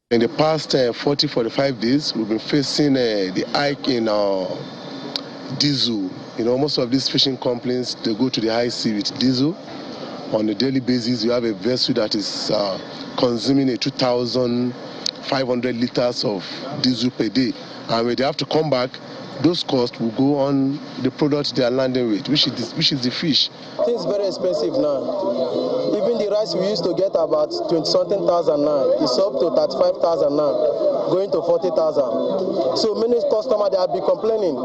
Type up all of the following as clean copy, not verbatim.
In the past 40-45 days, we've been facing the hike in diesel. You know, most of these fishing companies, they go to the high sea with diesel. On a daily basis, you have a vessel that is consuming 2,500 liters of diesel per day. And when they have to come back, those costs will go on the products they are landing with, which is the fish. Things very expensive now. Even the rice we used to get about 20-something thousand now, it's up to 35,000 now, going to 40,000. So many customers, they have been complaining.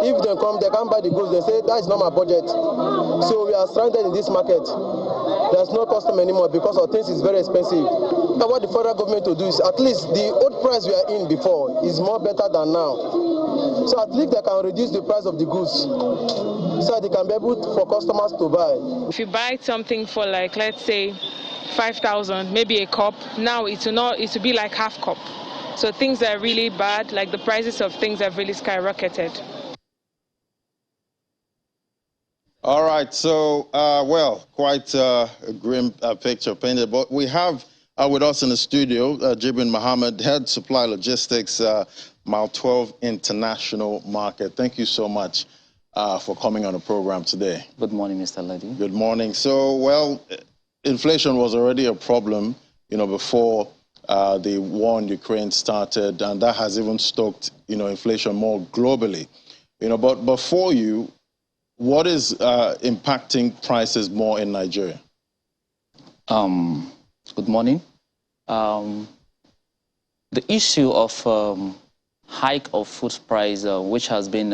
If they come, they can't buy the goods, they say, that is not my budget. So we are stranded in this market. There's no customer anymore because our things is very expensive. And what the federal government to do is, at least the old price we are in before is more better than now. So at least they can reduce the price of the goods so they can be able for customers to buy. If you buy something for, like, let's say 5,000, maybe a cup, now it will be like half cup. So things are really bad, like the prices of things have really skyrocketed. All right, so, well, quite a grim picture painted, but we have with us in the studio, Jibrin Mohammed, Head Supply Logistics, Mile 12 International Market. Thank you so much for coming on the program today. Good morning, Mr. Lady. Good morning. So, well, inflation was already a problem, you know, before the war in Ukraine started, and that has even stoked, you know, inflation more globally. You know, but before you, what is impacting prices more in Nigeria? Good morning. The issue of hike of food price, which has been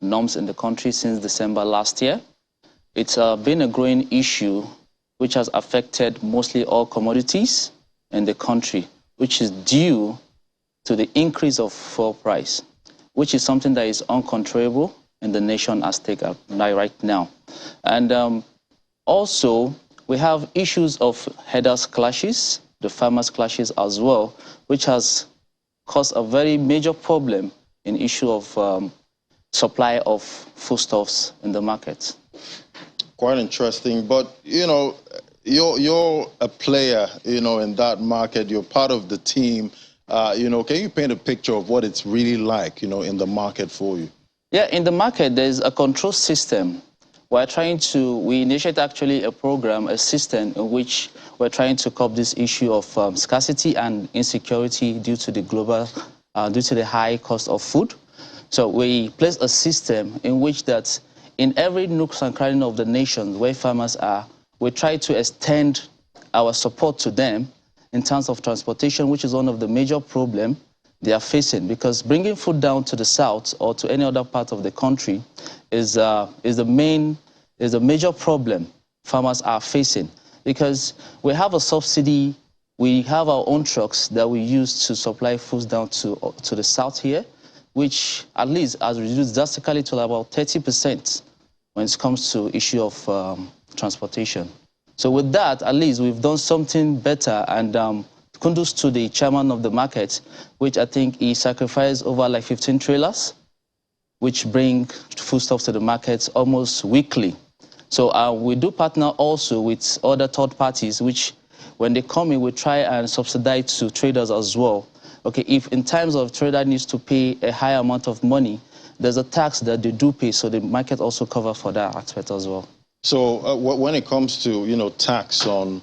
norms in the country since December last year, it's been a growing issue which has affected mostly all commodities in the country, which is due to the increase of fuel price, which is something that is uncontrollable in the nation as taken right now. And also, we have issues of headers clashes, the farmers clashes as well, which has caused a very major problem in issue of supply of foodstuffs in the market. Quite interesting, but you know, you're a player, you know, in that market. You're part of the team. You know, can you paint a picture of what it's really like, you know, in the market for you? Yeah, in the market, there's a control system. We initiate actually a program, a system in which we're trying to curb this issue of scarcity and insecurity due to the due to the high cost of food. So we place a system in which that in every nook and cranny of the nation where farmers are, we try to extend our support to them in terms of transportation, which is one of the major problems they are facing, because bringing food down to the south or to any other part of the country is a major problem farmers are facing, because we have a subsidy, we have our own trucks that we use to supply food down to the south here, which at least has reduced drastically to about 30% when it comes to issue of transportation. So with that, at least we've done something better, and kudos to the chairman of the market, which I think he sacrificed over like 15 trailers, which bring foodstuffs to the markets almost weekly. So we do partner also with other third parties, which when they come in, we try and subsidize to traders as well. Okay, if in times of trader needs to pay a high amount of money, there's a tax that they do pay, so the market also cover for that aspect as well. So when it comes to, you know, tax on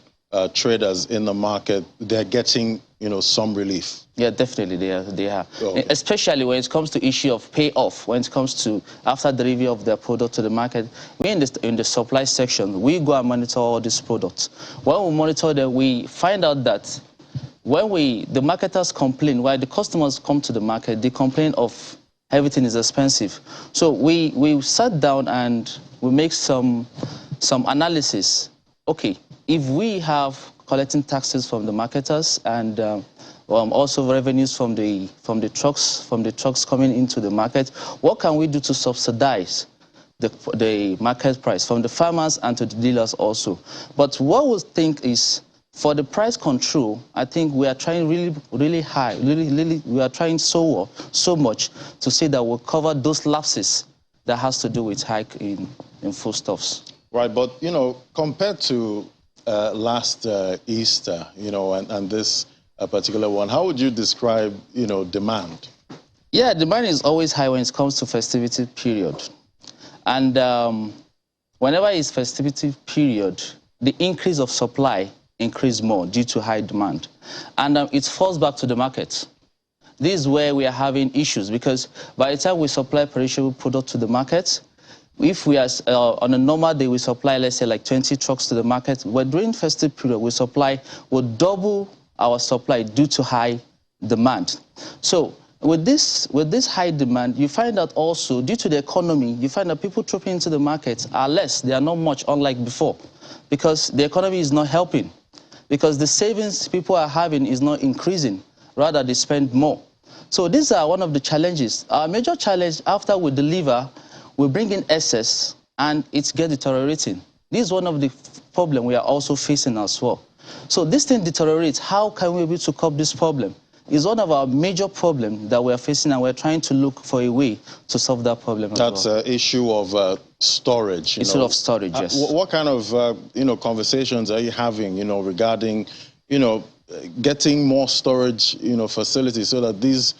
traders in the market, they're getting, you know, some relief. Yeah, definitely they are. Okay. Especially when it comes to issue of payoff, when it comes to after delivery of their product to the market. We in the supply section, we go and monitor all these products. When we monitor them, we find out that when the marketers complain, while the customers come to the market, they complain of everything is expensive. So we sat down and we make some analysis. Okay, if we have collecting taxes from the marketers and also revenues from the trucks coming into the market, what can we do to subsidize the market price from the farmers and to the dealers also? But what we think is, for the price control, I think we are trying really high, we are trying so much to say that we'll cover those lapses that has to do with hike in foodstuffs. Right, but, you know, compared to last Easter, you know, and this particular one, how would you describe, you know, demand? Yeah, demand is always high when it comes to festivity period. And whenever it's festivity period, the increase of supply increase more due to high demand. And it falls back to the market. This is where we are having issues, because by the time we supply perishable product to the market, if we are on a normal day, we supply, let's say, like 20 trucks to the market. But during festive period, we'll double our supply due to high demand. So with this high demand, you find that also due to the economy, you find that people trooping into the market are less. They are not much, unlike before, because the economy is not helping, because the savings people are having is not increasing. Rather, they spend more. So these are one of the challenges. Our major challenge after we deliver, we bring in excess and it gets deteriorating. This is one of the problems we are also facing as well. So this thing deteriorates. How can we be able to cope this problem? Is one of our major problems that we are facing, and we're trying to look for a way to solve that problem. That's an issue of storage. Issue of storage, yes. What kind of you know, conversations are you having, you know, regarding, you know, getting more storage, you know, facilities so that these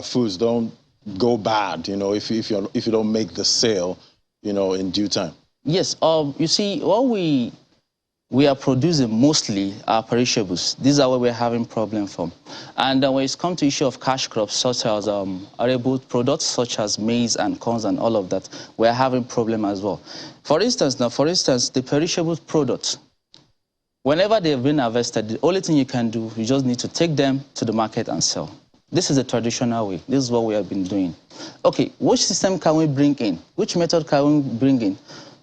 foods don't go bad, you know, if you don't make the sale, you know, in due time? Yes. You see, what we are producing mostly are perishables. These are where we're having problem from. And when it's come to issue of cash crops, such as arable products, such as maize and corn and all of that, we're having problem as well. For instance, the perishable products, whenever they've been harvested, the only thing you can do, you just need to take them to the market and sell. This is the traditional way. This is what we have been doing. Okay, which system can we bring in? Which method can we bring in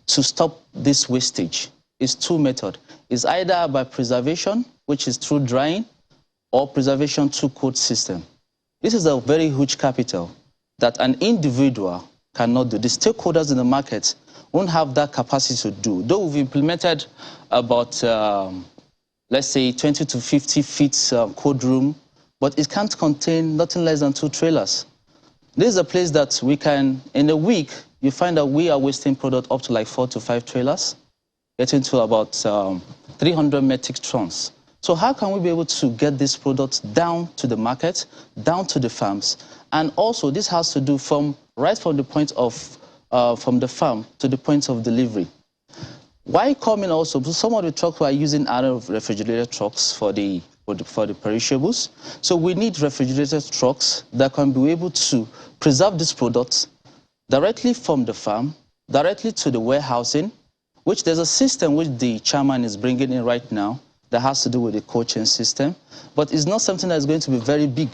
to stop this wastage? It's two methods. It's either by preservation, which is through drying, or preservation through cold system. This is a very huge capital that an individual cannot do. The stakeholders in the market won't have that capacity to do. Though we've implemented about, let's say, 20 to 50 feet cold room, but it can't contain nothing less than 2 trailers. This is a place that we can, in a week, you find that we are wasting product up to like 4 to 5 trailers, getting to about 300 metric tons. So how can we be able to get this product down to the market, down to the farms? And also, this has to do right from the point of, from the farm to the point of delivery. Why coming also? Some of the trucks we are using are refrigerated trucks for the perishables. So we need refrigerated trucks that can be able to preserve these products directly from the farm, directly to the warehousing, which there's a system which the chairman is bringing in right now that has to do with the cold chain system. But it's not something that's going to be very big.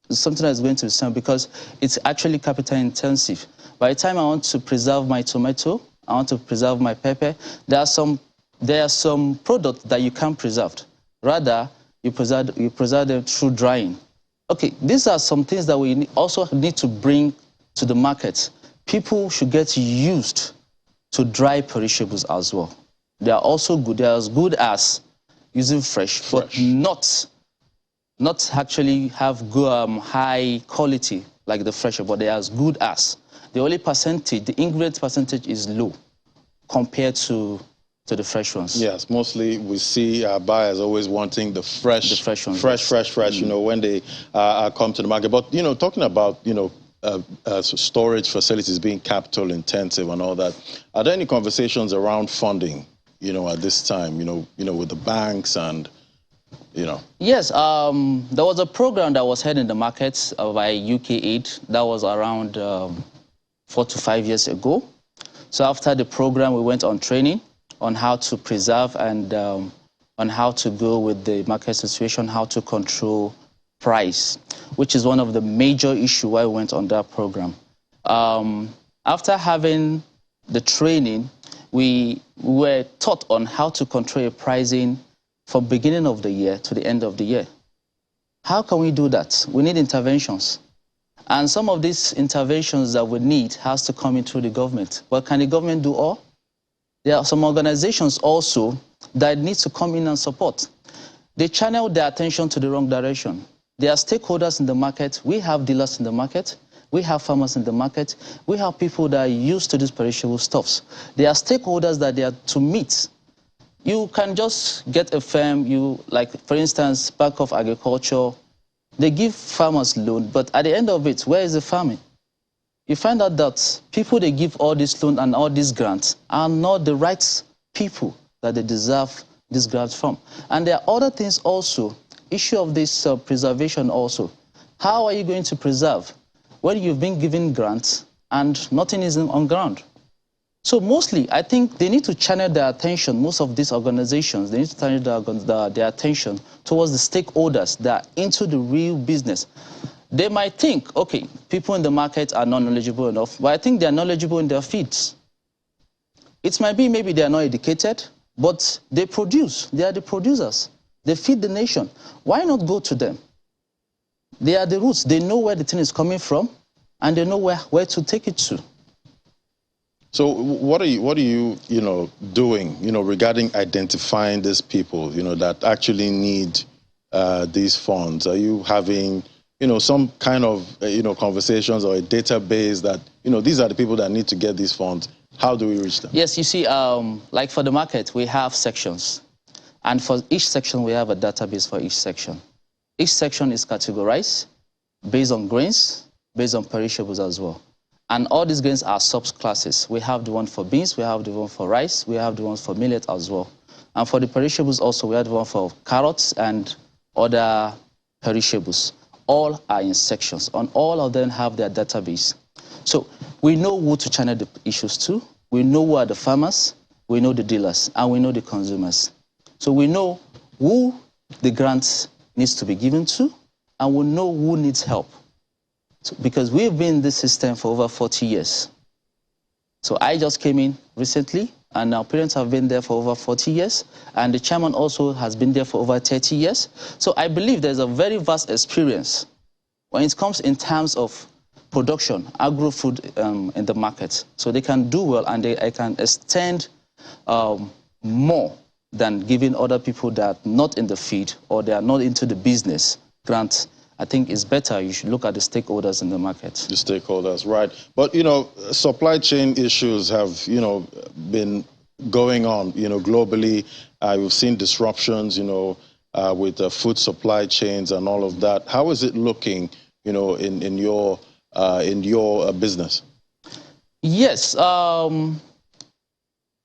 It's something that's going to be small because it's actually capital intensive. By the time I want to preserve my tomato, I want to preserve my pepper, there are some products that you can't preserve. Rather, you preserve them through drying. Okay, these are some things that we also need to bring to the market. People should get used to dry perishables as well. They are also good. They are as good as using fresh. But not actually have good, high quality like the fresh, but they are as good as. The only percentage, the ingredient percentage is low compared to the fresh ones. Yes, mostly we see buyers always wanting the fresh ones. Fresh, you know, when they come to the market. But, you know, talking about, you know, storage facilities being capital intensive and all that, are there any conversations around funding, you know, at this time, you know, with the banks and, you know? Yes, there was a program that was held in the markets by UK Aid that was around 4 to 5 years ago. So after the program, we went on training on how to preserve and on how to go with the market situation, how to control price, which is one of the major issues why we went on that program. After having the training, we were taught on how to control pricing from beginning of the year to the end of the year. How can we do that? We need interventions. And some of these interventions that we need has to come in through the government. But can the government do all? There are some organizations also that need to come in and support. They channel their attention to the wrong direction. There are stakeholders in the market. We have dealers in the market. we have farmers in the market, we have people that are used to these perishable stuffs. They are stakeholders that they are to meet. You can just get a firm, like for instance, Bank of Agriculture, they give farmers loan, but at the end of it, where is the farming? You find out that people they give all this loan and all these grants are not the right people that they deserve these grants from. And there are other things also, issue of this preservation also. How are you going to preserve when you've been given grants and nothing is on ground? So mostly, I think they need to channel their attention, most of these organizations, they need to channel their attention towards the stakeholders that are into the real business. They might think, okay, people in the market are not knowledgeable enough, but I think they are knowledgeable in their fields. It might be maybe they are not educated, but they produce. They are the producers. They feed the nation. Why not go to them? They are the roots. They know where the thing is coming from, and they know where to take it to. So what are you doing, regarding identifying these people, that actually need these funds? Are you having, some kind of, conversations or a database that, these are the people that need to get these funds? How do we reach them? Yes, you see, like for the market, we have sections. And for each section, we have a database for each section. Each section is categorized based on grains, based on perishables as well. And all these grains are subclasses. We have the one for beans, we have the one for rice, we have the ones for millet as well. And for the perishables also, we have the one for carrots and other perishables. All are in sections, and all of them have their database. So we know who to channel the issues to, we know who are the farmers, we know the dealers, and we know the consumers. So we know who the grants needs to be given to, and we know who needs help. So, because we've been in this system for over 40 years. So I just came in recently, and our parents have been there for over 40 years, and the chairman also has been there for over 30 years. So I believe there's a very vast experience when it comes in terms of production, agro-food in the market. So they can do well, and they can extend more than giving other people that are not in the feed or they are not into the business grants. I think it's better you should look at the stakeholders in the market. The stakeholders, right. But, supply chain issues have, been going on, globally. We've seen disruptions, with the food supply chains and all of that. How is it looking, in your business? Yes,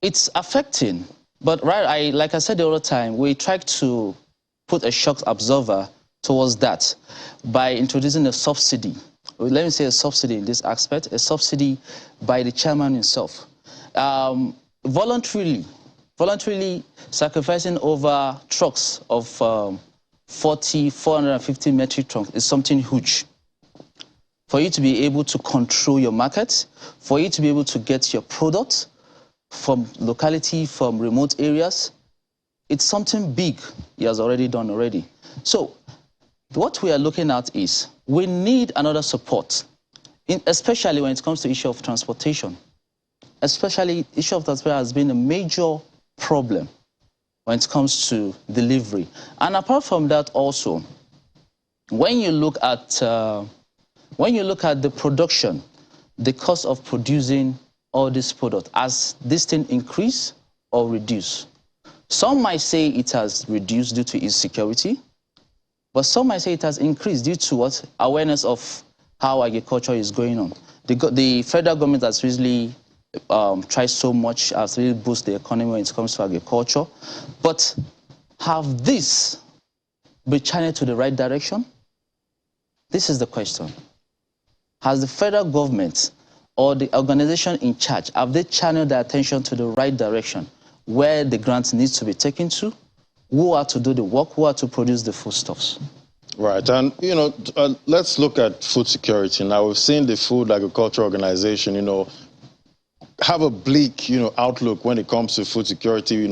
it's affecting. But like I said the other time, we try to put a shock absorber towards that by introducing a subsidy. Let me say a subsidy in this aspect, a subsidy by the chairman himself. Voluntarily sacrificing over trucks of 450 metric tons is something huge. For you to be able to control your market, for you to be able to get your product from locality, from remote areas, it's something big he has already done already. So what we are looking at is we need another support, especially when it comes to the issue of transportation. Especially the issue of transportation has been a major problem when it comes to delivery. And apart from that also, when you look at the production, the cost of producing all this product, as this thing increase or reduce? Some might say it has reduced due to insecurity, but some might say it has increased due to what? Awareness of how agriculture is going on. The federal government has really tried so much, has really boosted the economy when it comes to agriculture. But have this been channeled to the right direction? This is the question. Has the federal government or the organization in charge, have they channeled their attention to the right direction, where the grants needs to be taken to? Who are to do the work? Who are to produce the foodstuffs? Right, and let's look at food security. Now we've seen the Food Agriculture Organization, have a bleak, outlook when it comes to food security.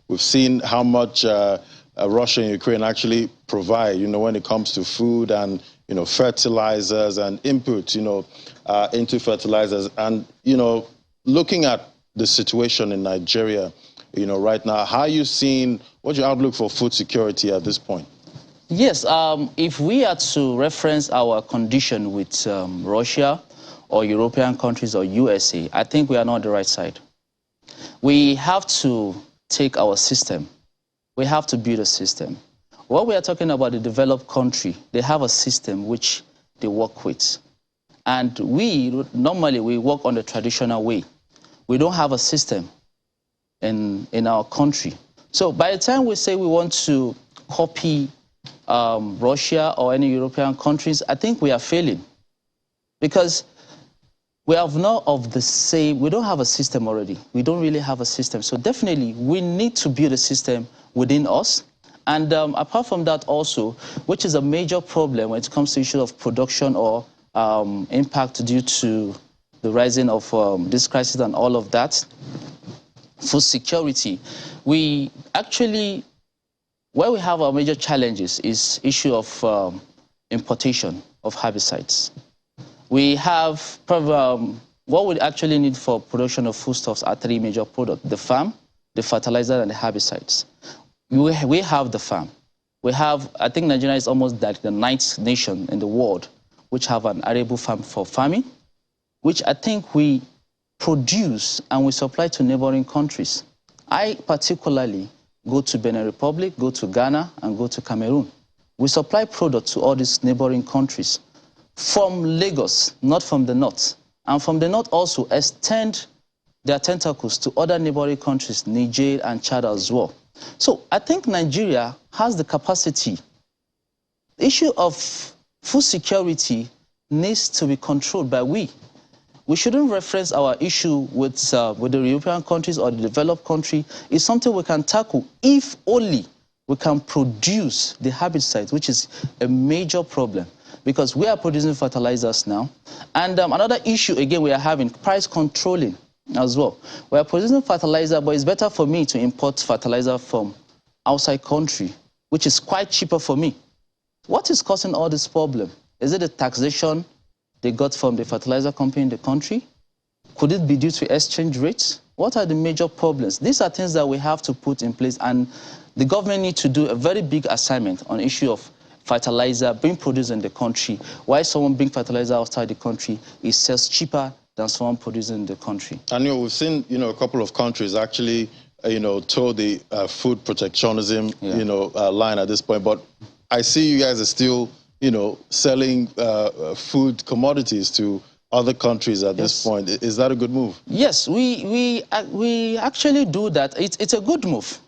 We've seen how much Russia and Ukraine actually provide, when it comes to food and fertilizers and inputs, into fertilizers. And looking at the situation in Nigeria, right now, how are you seeing, what's your outlook for food security at this point? Yes, if we are to reference our condition with Russia or European countries or USA, I think we are not on the right side. We have to take our system. We have to build a system. What we are talking about, the developed country, they have a system which they work with. And normally we work on the traditional way. We don't have a system in our country. So by the time we say we want to copy Russia or any European countries, I think we are failing. Because we have not of the same, we don't have a system already. We don't really have a system. So definitely we need to build a system within us. And apart from that also, which is a major problem when it comes to issue of production or impact due to the rising of this crisis and all of that, food security, we actually, where we have our major challenges is issue of importation of herbicides. We have, what we actually need for production of foodstuffs are three major products: the farm, the fertilizer, and the herbicides. We have the farm. We have, I think Nigeria is almost like the 9th nation in the world which have an arable farm for farming, which I think we produce and we supply to neighboring countries. I particularly go to Benin Republic, go to Ghana, and go to Cameroon. We supply products to all these neighboring countries from Lagos, not from the north. And from the north also extend their tentacles to other neighboring countries, Niger and Chad as well. So I think Nigeria has the capacity. The issue of food security needs to be controlled by we. We shouldn't reference our issue with the European countries or the developed country. It's something we can tackle if only we can produce the herbicides, which is a major problem, because we are producing fertilizers now. And another issue, again, we are having price controlling as well. We are producing fertilizer, but it's better for me to import fertilizer from outside country, which is quite cheaper for me. What is causing all this problem? Is it the taxation they got from the fertilizer company in the country? Could it be due to exchange rates? What are the major problems? These are things that we have to put in place, and the government needs to do a very big assignment on the issue of fertilizer being produced in the country. Why someone bring fertilizer outside the country is sells cheaper than someone producing in the country. And we've seen, a couple of countries actually, toe the food protectionism, line at this point. But I see you guys are still, selling food commodities to other countries at this point. Is that a good move? Yes, we actually do that. It's a good move.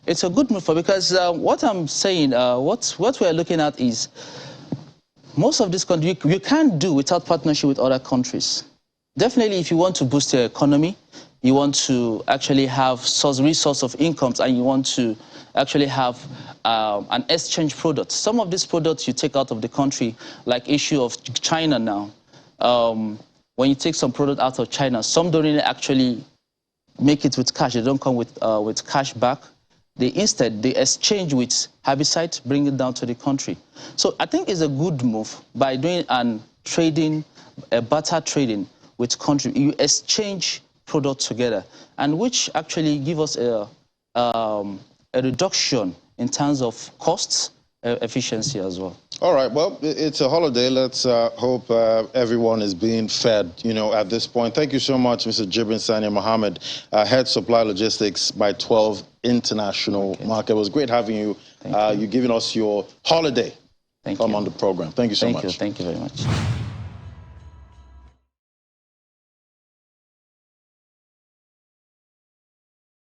It's a good move because what I'm saying, what we're looking at is most of this country you can't do without partnership with other countries. Definitely, if you want to boost your economy, you want to actually have resource of incomes, and you want to actually have an exchange product. Some of these products you take out of the country, like issue of China now. When you take some product out of China, some don't really actually make it with cash. They don't come with cash back. Instead, they exchange with herbicides, bring it down to the country. So I think it's a good move by doing barter trading with country. You exchange products together, and which actually give us a reduction in terms of costs, efficiency as well. All right, well, it's a holiday. Let's hope everyone is being fed, at this point. Thank you so much, Mr. Jibrin Sani Mohammed, Head Supply Logistics by 12 International Market. It was great having you. You're giving us your holiday. Come on the program. Thank you so much. Thank you very much.